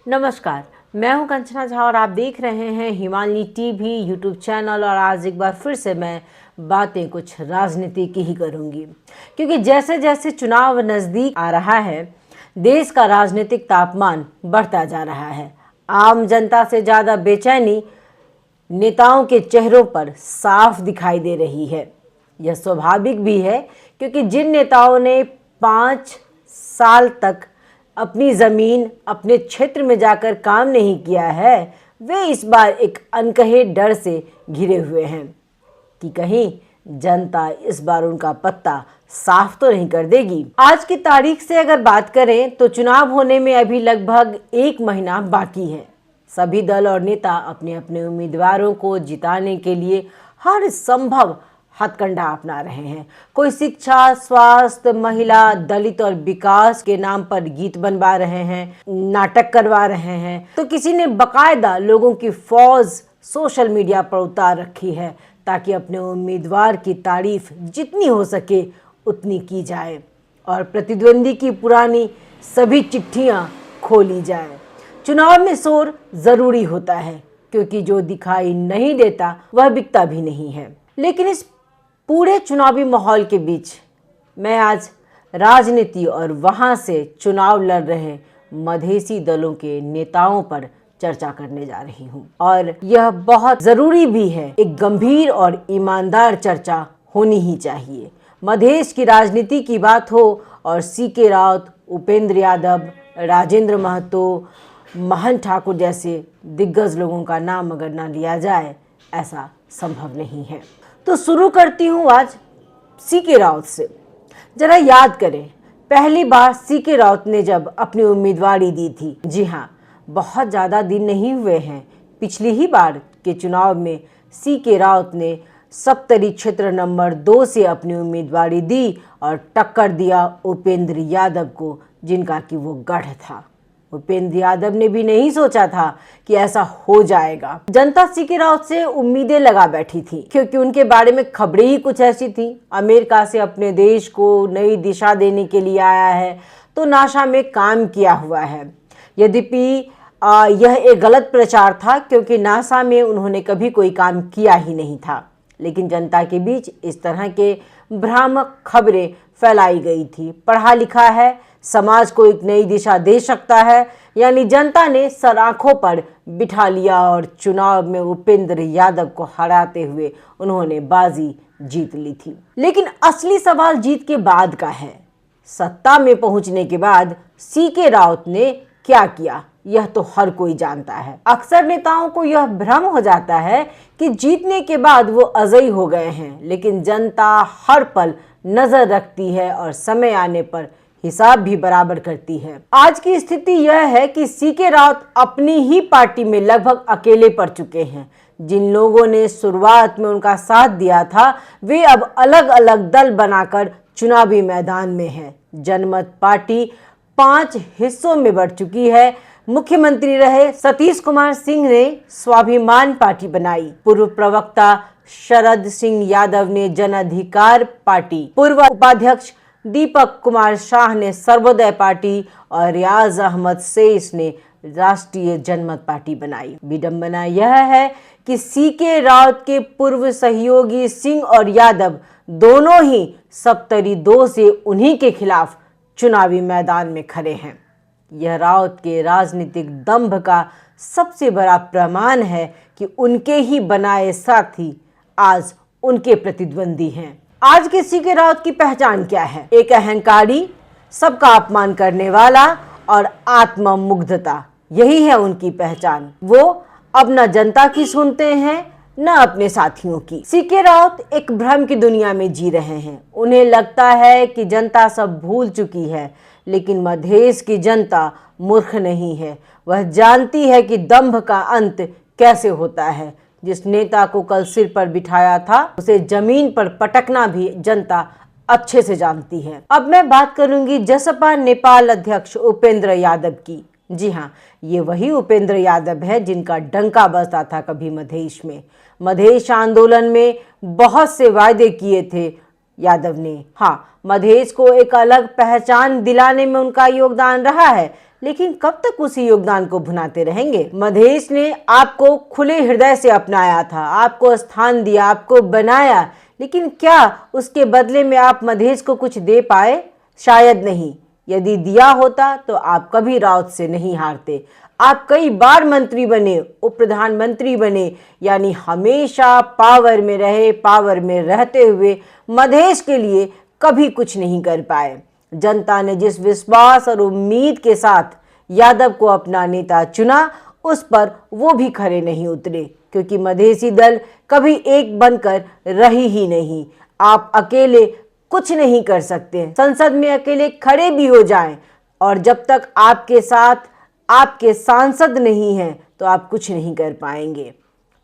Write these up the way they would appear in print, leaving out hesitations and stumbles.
नमस्कार, मैं हूं कंचना झा और आप देख रहे हैं हिमालय टीवी यूट्यूब चैनल। और आज एक बार फिर से मैं बातें कुछ राजनीति की ही करूंगी, क्योंकि जैसे जैसे चुनाव नज़दीक आ रहा है देश का राजनीतिक तापमान बढ़ता जा रहा है। आम जनता से ज़्यादा बेचैनी नेताओं के चेहरों पर साफ दिखाई दे रही है। यह स्वाभाविक भी है, क्योंकि जिन नेताओं ने 5 साल तक अपनी ज़मीन अपने क्षेत्र में जाकर काम नहीं किया है, वे इस बार एक अनकहे डर से घिरे हुए हैं कि कहीं जनता इस बार उनका पत्ता साफ तो नहीं कर देगी। आज की तारीख से अगर बात करें तो चुनाव होने में अभी लगभग 1 महीना बाकी है। सभी दल और नेता अपने अपने उम्मीदवारों को जिताने के लिए हर संभव हथकंडा अपना रहे हैं। कोई शिक्षा, स्वास्थ्य, महिला, दलित और विकास के नाम पर गीत बनवा रहे हैं, नाटक करवा रहे हैं, तो किसी ने बकायदा लोगों की फौज सोशल मीडिया पर उतार रखी है ताकि अपने उम्मीदवार की तारीफ जितनी हो सके उतनी की जाए और प्रतिद्वंदी की पुरानी सभी चिट्ठियां खोली जाए। चुनाव में शोर जरूरी होता है, क्योंकि जो दिखाई नहीं देता वह बिकता भी नहीं है। लेकिन इस पूरे चुनावी माहौल के बीच मैं आज राजनीति और वहां से चुनाव लड़ रहे मधेसी दलों के नेताओं पर चर्चा करने जा रही हूं। और यह बहुत जरूरी भी है, एक गंभीर और ईमानदार चर्चा होनी ही चाहिए। मधेश की राजनीति की बात हो और सीके राउत, उपेंद्र यादव, राजेंद्र महतो, महंत ठाकुर जैसे दिग्गज लोगों का नाम अगर ना लिया जाए, ऐसा संभव नहीं है। तो शुरू करती हूँ आज सीके राउत से। जरा याद करें, पहली बार सीके राउत ने जब अपनी उम्मीदवारी दी थी, जी हाँ, बहुत ज़्यादा दिन नहीं हुए हैं। पिछली ही बार के चुनाव में सीके राउत ने सप्तरी क्षेत्र नंबर 2 से अपनी उम्मीदवारी दी और टक्कर दिया उपेंद्र यादव को, जिनका कि वो गढ़ था। उपेंद्र यादव ने भी नहीं सोचा था कि ऐसा हो जाएगा। जनता सीके राउत से उम्मीदें लगा बैठी थी, क्योंकि उनके बारे में खबरें ही कुछ ऐसी थी। अमेरिका से अपने देश को नई दिशा देने के लिए आया है, तो नासा में काम किया हुआ है। यद्यपि यह एक गलत प्रचार था, क्योंकि नासा में उन्होंने कभी कोई काम किया ही नहीं था। लेकिन जनता के बीच इस तरह के भ्रामक खबरें फैलाई गई थी। पढ़ा लिखा है, समाज को एक नई दिशा दे सकता है, यानी जनता ने सर आंखों पर बिठा लिया और चुनाव में उपेंद्र यादव को हराते हुए उन्होंने बाजी जीत ली थी। लेकिन असली सवाल जीत के बाद का है। सत्ता में पहुंचने के बाद सीके राउत ने क्या किया, यह तो हर कोई जानता है। अक्सर नेताओं को यह भ्रम हो जाता है कि जीतने के बाद वो अजयी हो गए हैं, लेकिन जनता हर पल नजर रखती है और समय आने पर हिसाब भी बराबर करती है। आज की स्थिति यह है कि सीके राउत अपनी ही पार्टी में लगभग अकेले पड़ चुके हैं। जिन लोगों ने शुरुआत में उनका साथ दिया था, वे अब अलग अलग दल बनाकर चुनावी मैदान में हैं। जनमत पार्टी 5 हिस्सों में बढ़ चुकी है। मुख्यमंत्री रहे सतीश कुमार सिंह ने स्वाभिमान पार्टी बनाई। पूर्व प्रवक्ता शरद सिंह यादव ने जन अधिकार पार्टी, पूर्व उपाध्यक्ष दीपक कुमार शाह ने सर्वोदय पार्टी और रियाज अहमद शेख ने राष्ट्रीय जनमत पार्टी बनाई। विडंबना यह है कि सीके राउत के पूर्व सहयोगी सिंह और यादव दोनों ही सप्तरी 2 से उन्हीं के खिलाफ चुनावी मैदान में खड़े हैं। यह राउत के राजनीतिक दंभ का सबसे बड़ा प्रमाण है कि उनके ही बनाए साथी आज उनके प्रतिद्वंदी हैं। आज के सीके राउत की पहचान क्या है? एक अहंकारी, सबका अपमान करने वाला और आत्ममुग्धता, यही है उनकी पहचान। वो अब न जनता की सुनते हैं न अपने साथियों की। सीके राउत एक भ्रम की दुनिया में जी रहे हैं। उन्हें लगता है कि जनता सब भूल चुकी है, लेकिन मधेश की जनता मूर्ख नहीं है। वह जानती है कि दंभ का अंत कैसे होता है। जिस नेता को कल सिर पर बिठाया था, उसे जमीन पर पटकना भी जनता अच्छे से जानती है। अब मैं बात करूंगी जसपा नेपाल अध्यक्ष उपेंद्र यादव की। जी हाँ, ये वही उपेंद्र यादव है जिनका डंका बजता था कभी मधेश में। मधेश आंदोलन में बहुत से वायदे किए थे यादव ने। हाँ, मधेश को एक अलग पहचान दिलाने में उनका योगदान रहा है, लेकिन कब तक उसी योगदान को भुनाते रहेंगे? मधेश ने आपको खुले हृदय से अपनाया था, आपको स्थान दिया, आपको बनाया, लेकिन क्या उसके बदले में आप मधेश को कुछ दे पाए? शायद नहीं। यदि दिया होता तो आप कभी राउत से नहीं हारते। आप कई बार मंत्री बने, उप प्रधानमंत्री बने, यानी हमेशा पावर में रहे, पावर में रहते हुए मधेश के लिए कभी कुछ नहीं कर पाए। जनता ने जिस विश्वास और उम्मीद के साथ यादव को अपना नेता चुना, उस पर वो भी खरे नहीं उतरे, क्योंकि मधेसी दल कभी एक बनकर रही ही नहीं। आप अकेले कुछ नहीं कर सकते। संसद में अकेले खड़े भी हो जाएं और जब तक आपके साथ आपके सांसद नहीं हैं तो आप कुछ नहीं कर पाएंगे।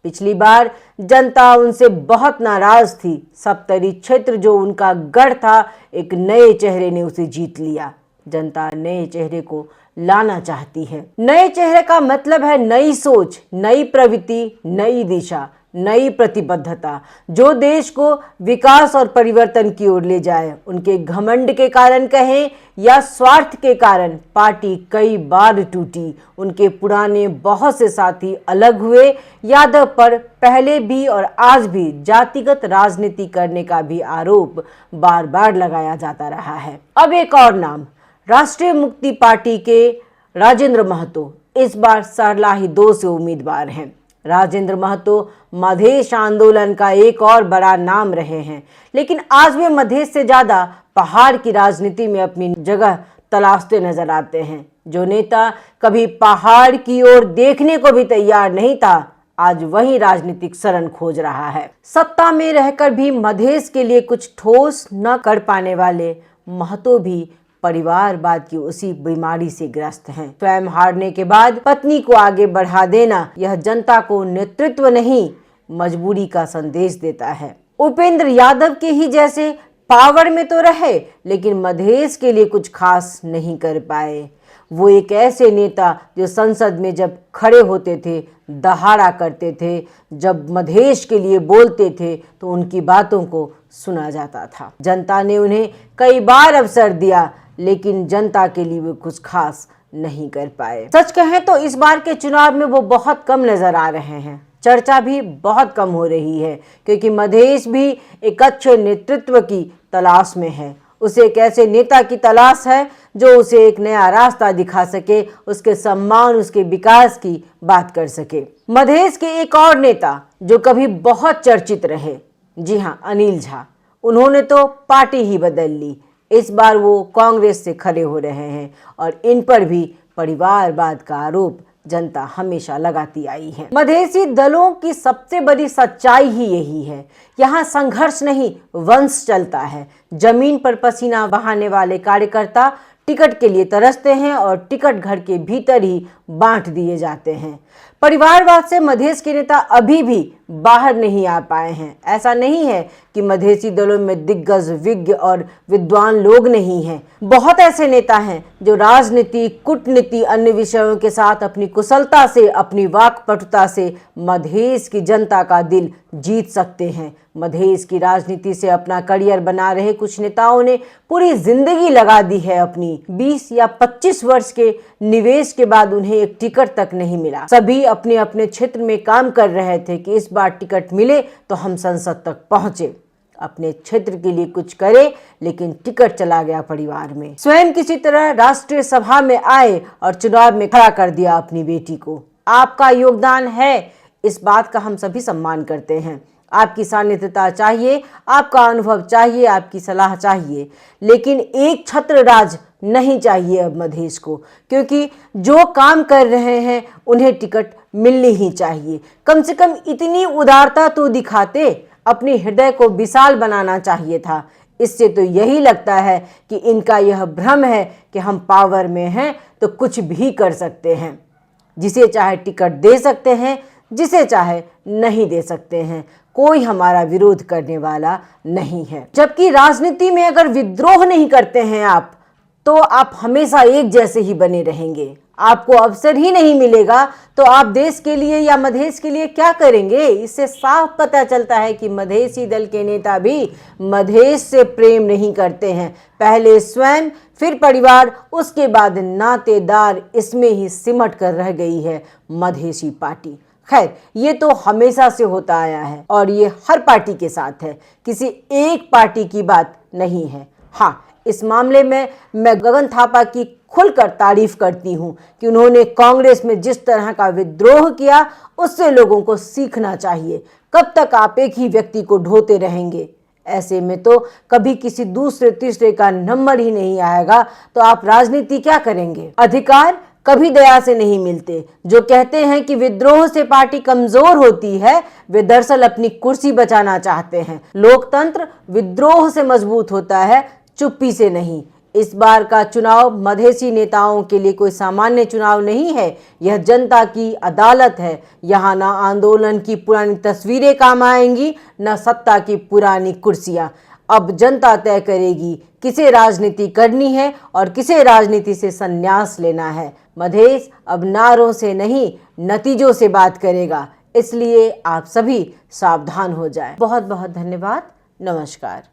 पिछली बार जनता उनसे बहुत नाराज थी। सप्तरी क्षेत्र जो उनका गढ़ था, एक नए चेहरे ने उसे जीत लिया। जनता नए चेहरे को लाना चाहती है। नए चेहरे का मतलब है नई सोच, नई प्रवृत्ति, नई दिशा, नई प्रतिबद्धता, जो देश को विकास और परिवर्तन की ओर ले जाए। उनके घमंड के कारण कहें या स्वार्थ के कारण पार्टी कई बार टूटी। उनके पुराने बहुत से साथी अलग हुए। यादव पर पहले भी और आज भी जातिगत राजनीति करने का भी आरोप बार बार लगाया जाता रहा है। अब एक और नाम, राष्ट्रीय मुक्ति पार्टी के राजेंद्र महतो इस बार सरलाही 2 से उम्मीदवार हैं। राजेंद्र महतो मधेश आंदोलन का एक और बड़ा नाम रहे हैं, लेकिन आज वे मधेश से ज्यादा पहाड़ की राजनीति में अपनी जगह तलाशते नजर आते हैं। जो नेता कभी पहाड़ की ओर देखने को भी तैयार नहीं था, आज वही राजनीतिक शरण खोज रहा है। सत्ता में रहकर भी मधेश के लिए कुछ ठोस न कर पाने वाले महतो भी परिवारवाद की उसी बीमारी से ग्रस्त हैं। स्वयं हारने के बाद पत्नी को आगे बढ़ा देना, यह जनता को नेतृत्व नहीं मजबूरी का संदेश देता है। उपेंद्र यादव के ही जैसे पावर में तो रहे, लेकिन मधेश के लिए कुछ खास नहीं कर पाए। वो एक ऐसे नेता जो संसद में जब खड़े होते थे दहाड़ा करते थे, जब मधेश के लिए बोलते थे तो उनकी बातों को सुना जाता था। जनता ने उन्हें कई बार अवसर दिया, लेकिन जनता के लिए वो कुछ खास नहीं कर पाए। सच कहें तो इस बार के चुनाव में वो बहुत कम नजर आ रहे हैं। चर्चा भी बहुत कम हो रही है, क्योंकि मधेश भी एक अच्छे नेतृत्व की तलाश में है। उसे एक ऐसे नेता की तलाश है जो उसे एक नया रास्ता दिखा सके, उसके सम्मान, उसके विकास की बात कर सके। मधेश के एक और नेता जो कभी बहुत चर्चित रहे, जी हाँ, अनिल झा, उन्होंने तो पार्टी ही बदल ली। इस बार वो कांग्रेस से खड़े हो रहे हैं और इन पर भी परिवारवाद का आरोप जनता हमेशा लगाती आई है। मधेसी दलों की सबसे बड़ी सच्चाई ही यही है। यहाँ संघर्ष नहीं, वंश चलता है। जमीन पर पसीना बहाने वाले कार्यकर्ता टिकट के लिए तरसते हैं और टिकट घर के भीतर ही बांट दिए जाते हैं। परिवारवाद से मधेश के नेता अभी भी बाहर नहीं आ पाए हैं। ऐसा नहीं है कि मधेसी दलों में दिग्गज, विज्ञ और विद्वान लोग नहीं हैं। बहुत ऐसे नेता हैं जो राजनीति, कूटनीति, अन्य विषयों के साथ अपनी कुशलता से, अपनी वाक्पटुता से मधेश की जनता का दिल जीत सकते हैं। मधेश की राजनीति से अपना करियर बना रहे कुछ नेताओं ने पूरी जिंदगी लगा दी है अपनी। 20 या 25 वर्ष के निवेश के बाद उन्हें एक टिकट तक नहीं मिला। सभी अपने अपने क्षेत्र में काम कर रहे थे कि इस बार टिकट मिले तो हम संसद तक पहुंचे। अपने क्षेत्र के लिए कुछ करे, लेकिन टिकट चला गया परिवार में। स्वयं किसी तरह राष्ट्रीय सभा में आए और चुनाव में खड़ा कर दिया अपनी बेटी को। आपका योगदान है, इस बात का हम सभी सम्मान करते हैं। आपकी सानिध्यता चाहिए, आपका अनुभव चाहिए, आपकी सलाह चाहिए, लेकिन एक छत्र राज नहीं चाहिए अब मधेश को, क्योंकि जो काम कर रहे हैं उन्हें टिकट मिलनी ही चाहिए। कम से कम इतनी उदारता तो दिखाते, अपने हृदय को विशाल बनाना चाहिए था। इससे तो यही लगता है कि इनका यह भ्रम है कि हम पावर में हैं तो कुछ भी कर सकते हैं। जिसे चाहे टिकट दे सकते हैं, जिसे चाहे नहीं दे सकते हैं। कोई हमारा विरोध करने वाला नहीं है। जबकि राजनीति में अगर विद्रोह नहीं करते हैं आप, तो आप हमेशा एक जैसे ही बने रहेंगे। आपको अवसर ही नहीं मिलेगा तो आप देश के लिए या मधेश के लिए क्या करेंगे। इससे साफ पता चलता है कि मधेसी दल के नेता भी मधेश से प्रेम नहीं करते हैं। पहले स्वयं, फिर परिवार, उसके बाद नातेदार, इसमें ही सिमट कर रह गई है मधेसी पार्टी। खैर, ये तो हमेशा से होता आया है और ये हर पार्टी के साथ है, किसी एक पार्टी की बात नहीं है। हाँ, इस मामले में मैं गगन थापा की खुलकर तारीफ करती हूं कि उन्होंने कांग्रेस में जिस तरह का विद्रोह किया उससे लोगों को सीखना चाहिए। कब तक आप एक ही व्यक्ति को ढोते रहेंगे? ऐसे में तो कभी किसी दूसरे तीसरे का नंबर ही नहीं आएगा, तो आप राजनीति क्या करेंगे? अधिकार कभी दया से नहीं मिलते। जो कहते हैं कि विद्रोह से पार्टी कमजोर होती है, वे दरअसल अपनी कुर्सी बचाना चाहते हैं। लोकतंत्र विद्रोह से मजबूत होता है, चुप्पी से नहीं। इस बार का चुनाव मधेसी नेताओं के लिए कोई सामान्य चुनाव नहीं है, यह जनता की अदालत है। यहाँ ना आंदोलन की पुरानी तस्वीरें काम आएंगी, न सत्ता की पुरानी कुर्सियां। अब जनता तय करेगी किसे राजनीति करनी है और किसे राजनीति से संन्यास लेना है। मधेश अब नारों से नहीं, नतीजों से बात करेगा, इसलिए आप सभी सावधान हो जाएं। बहुत बहुत धन्यवाद। नमस्कार।